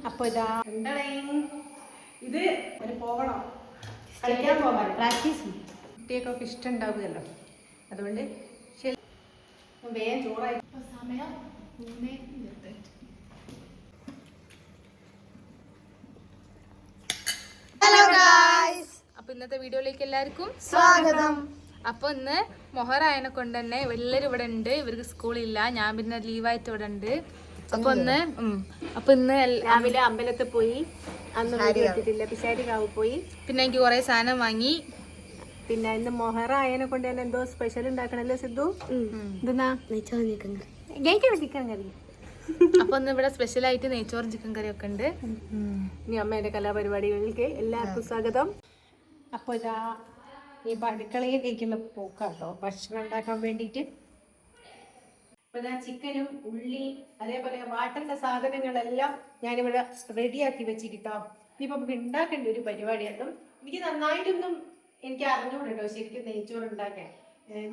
അപ്പോൾ ഇതാ ഇത് ഒരു പോകണം കളിക്കാൻ പോകാൻ പ്രാക്ടീസ് കുട്ടികൾക്കൊക്കെ ഇഷ്ടം ഉണ്ടാവുകയല്ലോ. അതുകൊണ്ട് ശരി വേഗം ചോറായി സമയം 3:28. ഹലോ ഗായ്സ്, അപ്പൊ ഇന്നത്തെ വീഡിയോയിലേക്ക് എല്ലാവർക്കും സ്വാഗതം. അപ്പൊ ഇന്ന് മൊഹറായനെ കൊണ്ട് തന്നെ എല്ലാവരും ഇവിടെ ഉണ്ട്. ഇവർക്ക് സ്കൂളില്ല, ഞാൻ പിന്നെ ലീവായിട്ട് ഇവിടെ ഉണ്ട്. അപ്പൊ ഇന്ന് രാവിലെ അമ്പലത്തിൽ പോയി, അന്ന് വീട്ടില്ല പിശാരിക്കാവ് പോയി. പിന്നെ എനിക്ക് കുറെ സാധനം വാങ്ങി. പിന്നെ ഇന്ന് മൊഹറായനെ കൊണ്ട് തന്നെ എന്തോ സ്പെഷ്യൽ ഉണ്ടാക്കണല്ലോ സിദ്ധു. എന്തെന്നാ ചിക്കൻ കറി. അപ്പൊ ഇന്ന് ഇവിടെ സ്പെഷ്യൽ ആയിട്ട് നെയ്ച്ചോറും ചിക്കൻ കറിയും ഒക്കെ ഉണ്ട്. ഇനി അമ്മേന്റെ കലാപരിപാടികളിലേക്ക് എല്ലാവർക്കും സ്വാഗതം. അപ്പോൾ ഇതാ ഈ അടുക്കളയിൽ കഴിക്കുന്ന പോക്കാട്ടോ ഭക്ഷണം ഉണ്ടാക്കാൻ വേണ്ടിയിട്ട്. അപ്പോൾ ഇതാ ചിക്കനും ഉള്ളി അതേപോലെ വാട്ടേണ്ട സാധനങ്ങളെല്ലാം ഞാനിവിടെ റെഡിയാക്കി വെച്ചിട്ടോ. ഇനിയിപ്പോൾ നമുക്ക് ഉണ്ടാക്കേണ്ട ഒരു പരിപാടിയായിട്ടും എനിക്ക് നന്നായിട്ടൊന്നും എനിക്ക് അറിഞ്ഞുകൂടെ കേട്ടോ ശരിക്കും നെയ്ച്ചോറ് ഉണ്ടാക്കാൻ.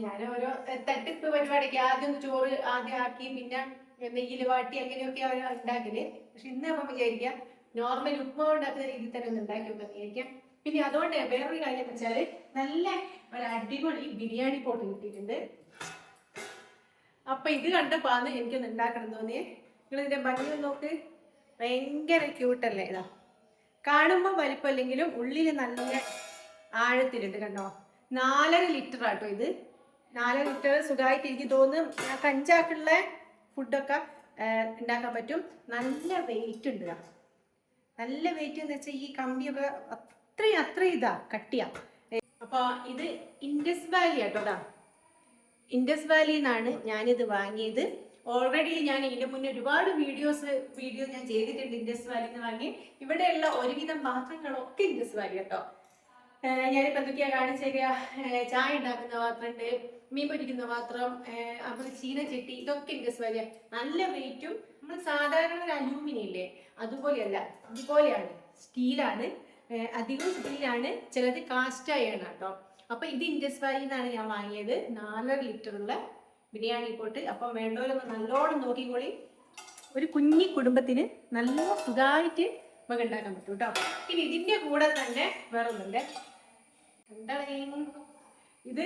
ഞാൻ ഓരോ തട്ടിപ്പ് പരിപാടിക്ക് ആദ്യം ചോറ് ആദ്യം ആക്കി പിന്നെ നെയ്യിൽ വാട്ടി അങ്ങനെയൊക്കെ ഉണ്ടാക്കല്. പക്ഷെ ഇന്ന് നമ്മൾ വിചാരിക്കാം നോർമൽ ഉപ്മാവ് ഉണ്ടാക്കുന്ന രീതിയിൽ തന്നെ ഒന്ന് ഉണ്ടാക്കി വെക്കാൻ വിചാരിക്കാം. പിന്നെ അതുകൊണ്ട് വേറൊരു കാര്യം എന്ന് വെച്ചാൽ നല്ല ഒരു അടിപൊളി ബിരിയാണി പോട്ട് കിട്ടിയിട്ടുണ്ട്. അപ്പൊ ഇത് കണ്ടപ്പോന്ന് എനിക്കൊന്ന് ഉണ്ടാക്കണം തോന്നിയേ. നിങ്ങൾ ഇതിന്റെ ഭംഗി നോക്ക്, ഭയങ്കര ക്യൂട്ടല്ലേ. ഇതാ കാണുമ്പോൾ വലിപ്പമല്ലെങ്കിലും ഉള്ളിൽ നല്ല ആഴത്തിലുണ്ട് കണ്ടോ. 4.5 ലിറ്റർ ആട്ടോ ഇത്. 4 ലിറ്റർ സുഖമായിട്ട് എനിക്ക് തോന്നും ഞങ്ങൾക്ക് 5 ആക്കുള്ള ഫുഡൊക്കെ ഉണ്ടാക്കാൻ പറ്റും. നല്ല വെയിറ്റ് ഉണ്ട്. നല്ല വെയിറ്റ് എന്ന് വെച്ചാൽ ഈ കമ്പിയൊക്കെ അത്ര ഇതാ കട്ടിയാ. അപ്പൊ ഇത് ഇൻഡസ് വാലി ആട്ടോ. അതാ ഇൻഡസ് വാലിയിൽ നിന്നാണ് ഞാനിത് വാങ്ങിയത്. ഓൾറെഡി ഞാൻ ഇതിന്റെ മുന്നേ ഒരുപാട് വീഡിയോ ഞാൻ ചെയ്തിട്ടുണ്ട് ഇൻഡസ് വാലിയിൽ നിന്ന് വാങ്ങി. ഇവിടെയുള്ള ഒരുവിധം പാത്രങ്ങളൊക്കെ ഇൻഡസ് വാലി കേട്ടോ. ഞാനിപ്പോൾ എന്തൊക്കെയാ കാണിച്ചേക്കുക, ചായ ഉണ്ടാക്കുന്ന പാത്രമുണ്ട്, മീൻ പൊരിക്കുന്ന പാത്രം, അപ്പോൾ ചീനച്ചട്ടി, ഇതൊക്കെ ഇൻഡസ് വാലിയ. നല്ല വെയിറ്റും നമ്മൾ സാധാരണ ഒരു അലൂമിനിയം ഇല്ലേ അതുപോലെയല്ല, ഇതുപോലെയാണ്, സ്റ്റീലാണ്. അധികം സ്റ്റീലാണ്, ചിലത് കാസ്റ്റ് അയൺ കേട്ടോ. അപ്പോൾ ഇത് ഇൻഡസ് വാലിയിൽ നിന്നാണ് ഞാൻ വാങ്ങിയത്. 4.5 ലിറ്ററുള്ള ബിരിയാണി പോട്ട്. അപ്പം വേണ്ടവരൊന്ന് നല്ലോണം നോക്കിക്കോളി. ഒരു കുഞ്ഞി കുടുംബത്തിന് നല്ല സുഖമായിട്ട് നമുക്ക് ഉണ്ടാക്കാൻ പറ്റും കേട്ടോ. ഇനി ഇതിൻ്റെ കൂടെ തന്നെ വേറെ ഒന്നുണ്ട്. എന്താണ് ഇത്,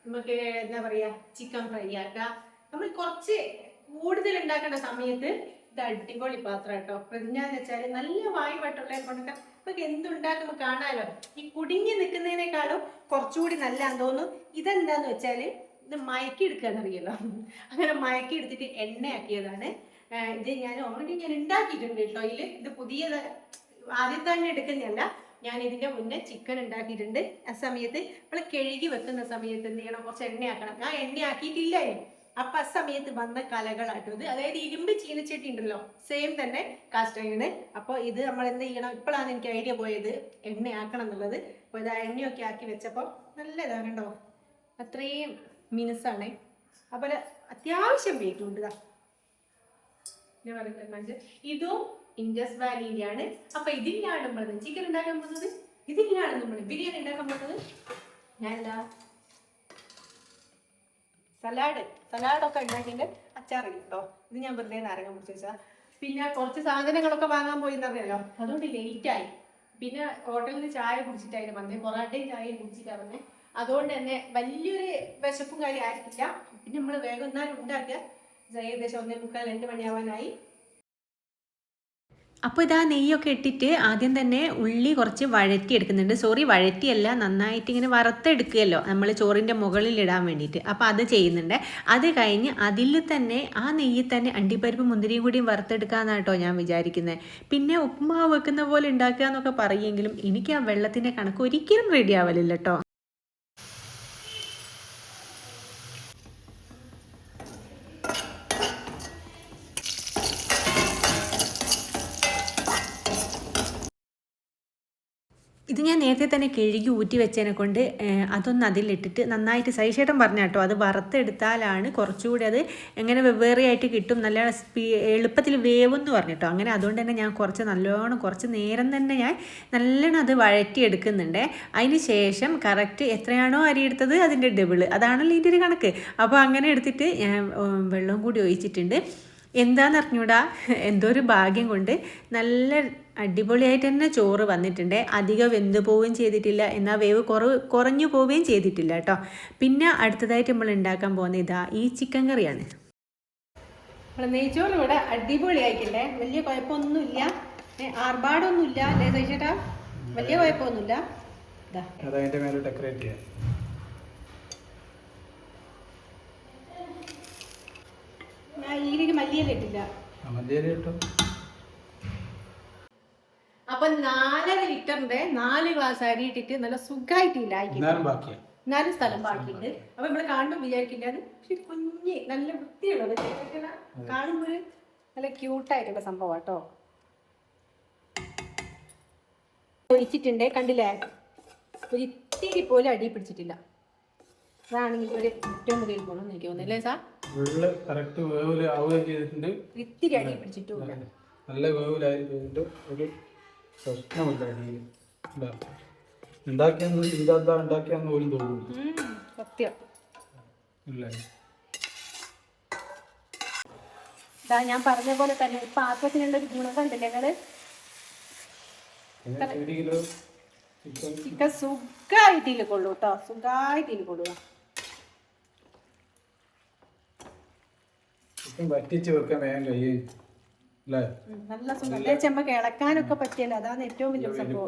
നമുക്ക് എന്താ പറയുക, ചിക്കൻ ഫ്രൈ ആക്കാം. നമ്മൾ കുറച്ച് കൂടുതൽ ഉണ്ടാക്കേണ്ട സമയത്ത് ഇത് അടിപൊളി പാത്രം കേട്ടോ. പ്രതിഞ്ഞാന്ന് വെച്ചാൽ നല്ല വായുവായിട്ടുള്ള കൊണ്ടൊക്കെ നമുക്ക് എന്തുണ്ടാക്കുമ്പോൾ കാണാലോ. ഈ കുടുങ്ങി നിൽക്കുന്നതിനേക്കാളും കുറച്ചുകൂടി നല്ലതാന്ന് തോന്നുന്നു. ഇതെന്താന്ന് വെച്ചാൽ ഇത് മയക്കി എടുക്കാന്നറിയല്ലോ. അങ്ങനെ മയക്കി എടുത്തിട്ട് എണ്ണയാക്കിയതാണ്. ഇത് ഞാൻ ഓൾറെഡി ഞാൻ ഉണ്ടാക്കിയിട്ടുണ്ട് കേട്ടോ. ഇത് പുതിയത് ആദ്യം തന്നെ എടുക്കുന്നതല്ല. ഞാൻ ഇതിൻ്റെ മുന്നേ ചിക്കൻ ഉണ്ടാക്കിയിട്ടുണ്ട്. ആ സമയത്ത് നമ്മൾ കഴുകി വെക്കുന്ന സമയത്ത് എന്ത് ചെയ്യണം, കുറച്ച് എണ്ണയാക്കണം. ഞാൻ എണ്ണയാക്കിയിട്ടില്ലായിരുന്നു. അപ്പം ആ സമയത്ത് വന്ന കലകളാട്ടോ ഇത്. അതായത് ഇരുമ്പ് ചീനച്ചട്ടി ഉണ്ടല്ലോ, സെയിം തന്നെ കാസ്റ്റ് അയണ്. അപ്പോൾ ഇത് നമ്മൾ എന്ത് ചെയ്യണം, ഇപ്പോഴാണ് എനിക്ക് ഐഡിയ പോയത് എണ്ണയാക്കണം എന്നുള്ളത്. അപ്പോൾ ഇത് എണ്ണയൊക്കെ ആക്കി വെച്ചപ്പോൾ നല്ല ഇതാണ് കണ്ടോ, അത്രയും മിനുസാണ്. അപ്പോൾ അത്യാവശ്യം വെയിറ്റ് ഉണ്ട്. ഇതും ഇൻഡസ് വാലിയിലാണ്. അപ്പൊ ഇതിലാണ് നമ്മൾ ചിക്കൻ ഉണ്ടാക്കാൻ പോകുന്നത്, ഇതിലാണ് നമ്മൾ ബിരിയാണി ഉണ്ടാക്കാൻ പോകുന്നത്. ഞാൻ എന്താ സലാഡൊക്കെ ഉണ്ടാക്കിയിട്ട് അച്ചാറില്ല കേട്ടോ. ഇത് ഞാൻ വെറുതെ നാരങ്ങ മുറിച്ച് വെച്ചാൽ. പിന്നെ കുറച്ച് സാധനങ്ങളൊക്കെ വാങ്ങാൻ പോയി എന്നറിയാലോ, അതുകൊണ്ട് ലേറ്റായി. പിന്നെ ഹോട്ടലിൽ നിന്ന് ചായ കുടിച്ചിട്ടായിരുന്നു വന്നത്, പൊറാട്ടയും ചായയും കുടിച്ചിട്ടാണ് വന്നത്. അതുകൊണ്ട് തന്നെ വലിയൊരു വിശപ്പും കാര്യം ആയിരിക്കില്ല. പിന്നെ നമ്മൾ വേഗം എന്നാലും ഉണ്ടാക്കുക. ഏകദേശം 1:45-2 മണിയാവാനായി. അപ്പോൾ ഇതാ നെയ്യൊക്കെ ഇട്ടിട്ട് ആദ്യം തന്നെ ഉള്ളി കുറച്ച് വഴറ്റി എടുക്കുന്നുണ്ട്. വഴറ്റിയല്ല, നന്നായിട്ട് ഇങ്ങനെ വറുത്തെടുക്കുകയല്ലോ നമ്മൾ ചോറിൻ്റെ മുകളിൽ ഇടാൻ വേണ്ടിയിട്ട്. അപ്പോൾ അത് ചെയ്യുന്നുണ്ട്. അത് കഴിഞ്ഞ് അതിൽ തന്നെ ആ നെയ്യിൽ തന്നെ അണ്ടിപ്പരിപ്പ് മുന്തിരിയും കൂടിയും വറുത്തെടുക്കാമെന്നാണ് കേട്ടോ ഞാൻ വിചാരിക്കുന്നത്. പിന്നെ ഉപ്പുമാവ് വെക്കുന്ന പോലെ ഉണ്ടാക്കുക എന്നൊക്കെ പറയുമെങ്കിലും എനിക്ക് ആ വെള്ളത്തിൻ്റെ കണക്ക് ഒരിക്കലും റെഡി ആവലില്ല കേട്ടോ. ഇത് ഞാൻ നേരത്തെ തന്നെ കഴുകി ഊറ്റി വെച്ചതിനെ കൊണ്ട് അതൊന്ന് അതിലിട്ടിട്ട് നന്നായിട്ട് സൈഷേട്ടൻ പറഞ്ഞ കേട്ടോ, അത് വറുത്തെടുത്താലാണ് കുറച്ചുകൂടി അത് എങ്ങനെ വെവ്വേറെ ആയിട്ട് കിട്ടും, നല്ല എളുപ്പത്തിൽ വേവെന്ന് പറഞ്ഞിട്ടോ. അങ്ങനെ അതുകൊണ്ട് തന്നെ ഞാൻ കുറച്ച് നേരം തന്നെ ഞാൻ നല്ലോണം അത് വഴറ്റിയെടുക്കുന്നുണ്ട്. അതിന് ശേഷം കറക്റ്റ് എത്രയാണോ അരി എടുത്തത് അതിൻ്റെ ഡബിൾ, അതാണല്ലോ ഇതിൻ്റെ ഒരു കണക്ക്. അപ്പോൾ അങ്ങനെ എടുത്തിട്ട് ഞാൻ വെള്ളം കൂടി ഒഴിച്ചിട്ടുണ്ട്. എന്താന്ന് അറിഞ്ഞൂടാ, എന്തോ ഒരു ഭാഗ്യം കൊണ്ട് നല്ല അടിപൊളിയായിട്ട് തന്നെ ചോറ് വന്നിട്ടുണ്ട്. അധികം വെന്ത് പോവുകയും ചെയ്തിട്ടില്ല, എന്നാൽ വേവ് കുറഞ്ഞു പോവുകയും ചെയ്തിട്ടില്ല കേട്ടോ. പിന്നെ അടുത്തതായിട്ട് നമ്മൾ ഉണ്ടാക്കാൻ പോകുന്ന ഇതാ ഈ ചിക്കൻ കറിയാണ്. നമ്മൾ നെയ്ച്ചോറ് ഇവിടെ അടിപൊളിയായിട്ടില്ലേ, വലിയ കുഴപ്പമൊന്നുമില്ല, ആർഭാടൊന്നുമില്ല അല്ലേ ചേട്ടാ, വലിയ കുഴപ്പമൊന്നുമില്ല. ഇതാ അതിന്റെ മേലെ ഡെക്കറേറ്റ് ചെയ്യാം. ഞാൻ ഈലേക്ക് മല്ലിയില ഇട്ടില്ല. മല്ലിയില ഇട്ടു. അപ്പൊ 4.5 ലിറ്ററിന്റെ 4 ഗ്ലാസ് അരി ഇട്ടിട്ട് നല്ല സുഖമായിട്ടില്ല, എന്നാലും സ്ഥലം ബാക്കിയുണ്ട്. അപ്പൊ നമ്മള് കാണുമ്പോൾ വിചാരിക്കില്ല അത് പക്ഷെ കുഞ്ഞ് നല്ല വൃത്തിയുള്ളത് കാണുമ്പോൾ നല്ല ക്യൂട്ടായിട്ടുള്ള സംഭവം കേട്ടോ. ഒഴിച്ചിട്ടുണ്ട്, കണ്ടില്ലേ, ഒരു ഇത്തിരി പോലും അടി പിടിച്ചിട്ടില്ല. അതാണെങ്കിൽ ഒരു ഏറ്റവും വലിയ ഗുണം എനിക്ക് തോന്നുന്നില്ലേ സാർ, ഇത്തിരി അടി പിടിച്ചിട്ടില്ല, നല്ല വേവിലായി കഴിഞ്ഞിട്ട് ഒരു പ്രശ്നമില്ല. അടിയിൽ ഉണ്ടാക്കിയാന്ന് പോലും തോന്നുന്നു. സത്യം. ഇല്ല, ഞാൻ പറഞ്ഞ പോലെ തന്നെ പാത്രത്തിനുള്ള ഒരു ഗുണം കണ്ടില്ലേ നിങ്ങള്, ചിക്കൻ സുഖമായിട്ടില്ല കൊള്ളൂ കേട്ടോ, സുഖമായിട്ടില്ല കൊള്ളൂ. വറ്റിച്ച് വെക്കാൻ വേഗം കഴിയും, നല്ല സുഖം ചെമ്പൊക്കെ ഇളക്കാനൊക്കെ പറ്റിയല്ലോ, അതാണ് ഏറ്റവും വലിയ സംഭവം.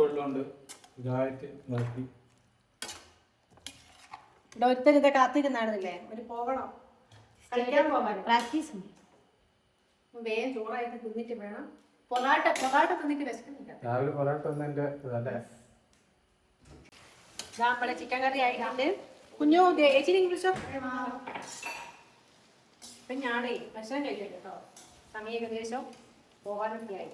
ഇവിടെ ഒരുത്തർ ഇതൊക്കെ കാത്തിരുന്നാണെന്നില്ലേ, ഒരു പോകണം കളിക്കാൻ പോകാൻ പ്രാക്ടീസ്. വേഗം ചോറായിട്ട് തിന്നിട്ട് വേണം, പൊറാട്ട തിന്നിട്ട് വിശക്കുന്നില്ല. രാവിലെ പൊറാട്ട ഒന്നെ നമ്മളെ ചിക്കൻ കറി ആയിട്ടുണ്ട്. കുഞ്ഞു ചേച്ചി ഇംഗ്ലീഷോ ഇപ്പൊ ഞാനേ ഭക്ഷണം കഴിക്കട്ടെ കേട്ടോ, സമയം ഏകദേശം പോകാനൊക്കെ ആയി.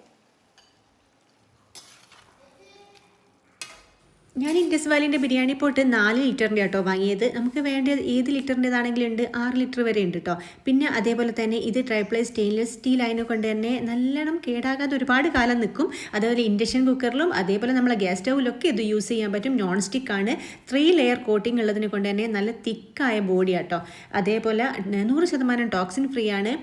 ഞാൻ ഇൻഡസ് വാലിൻ്റെ ബിരിയാണി പോട്ട് 4 ലിറ്ററിൻ്റെ കേട്ടോ വാങ്ങിയത്. നമുക്ക് വേണ്ട ഏത് ലിറ്ററിൻ്റെതാണെങ്കിലും ഉണ്ട്, 6 ലിറ്റർ വരെ ഉണ്ട് കേട്ടോ. പിന്നെ അതേപോലെ തന്നെ ഇത് ട്രൈപ്ലൈ സ്റ്റെയിൻലെസ് സ്റ്റീൽ ആയതുകൊണ്ട് തന്നെ നല്ലോണം കേടാകാതെ ഒരുപാട് കാലം നിൽക്കും. അതേപോലെ ഇൻഡക്ഷൻ കുക്കറിലും അതേപോലെ നമ്മളെ ഗ്യാസ് സ്റ്റൗവിലൊക്കെ ഇത് യൂസ് ചെയ്യാൻ പറ്റും. നോൺ സ്റ്റിക്ക് ആണ്, 3 ലെയർ കോട്ടിംഗ് ഉള്ളതിനെ കൊണ്ട് തന്നെ നല്ല തിക്കായ ബോഡി കേട്ടോ. അതേപോലെ 100% ടോക്സിൻ ഫ്രീ ആണ്.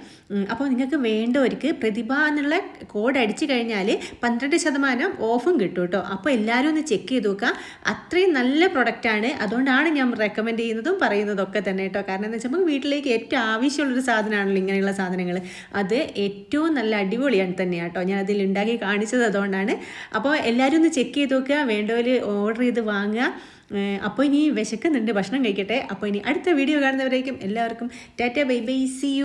അപ്പോൾ നിങ്ങൾക്ക് വേണ്ടവർക്ക് പ്രതിഭ എന്നുള്ള കോഡ് അടിച്ചു കഴിഞ്ഞാൽ 12% ഓഫും കിട്ടും കേട്ടോ. അപ്പോൾ എല്ലാവരും ഒന്ന് ചെക്ക് ചെയ്ത് നോക്കുക, അത്രയും നല്ല പ്രൊഡക്റ്റാണ്. അതുകൊണ്ടാണ് ഞാൻ റെക്കമെൻഡ് ചെയ്യുന്നതും പറയുന്നതൊക്കെ തന്നെ കേട്ടോ. കാരണം എന്താ വെച്ചാൽ നമുക്ക് വീട്ടിലേക്ക് ഏറ്റവും ആവശ്യമുള്ളൊരു സാധനമാണല്ലോ ഇങ്ങനെയുള്ള സാധനങ്ങൾ. അത് ഏറ്റവും നല്ല അടിപൊളിയാണ് തന്നെയാണ് കേട്ടോ. ഞാൻ അതിൽ ഉണ്ടാക്കി കാണിച്ചത് അതുകൊണ്ടാണ്. അപ്പോൾ എല്ലാവരും ഒന്ന് ചെക്ക് ചെയ്ത് നോക്കുക, വേണ്ടവർ ഓർഡർ ചെയ്ത് വാങ്ങുക. അപ്പോൾ ഇനി വിശക്കുന്നുണ്ട്, ഭക്ഷണം കഴിക്കട്ടെ. അപ്പോൾ ഇനി അടുത്ത വീഡിയോ കാണുന്നവരേക്കും എല്ലാവർക്കും tata bye bye, see U.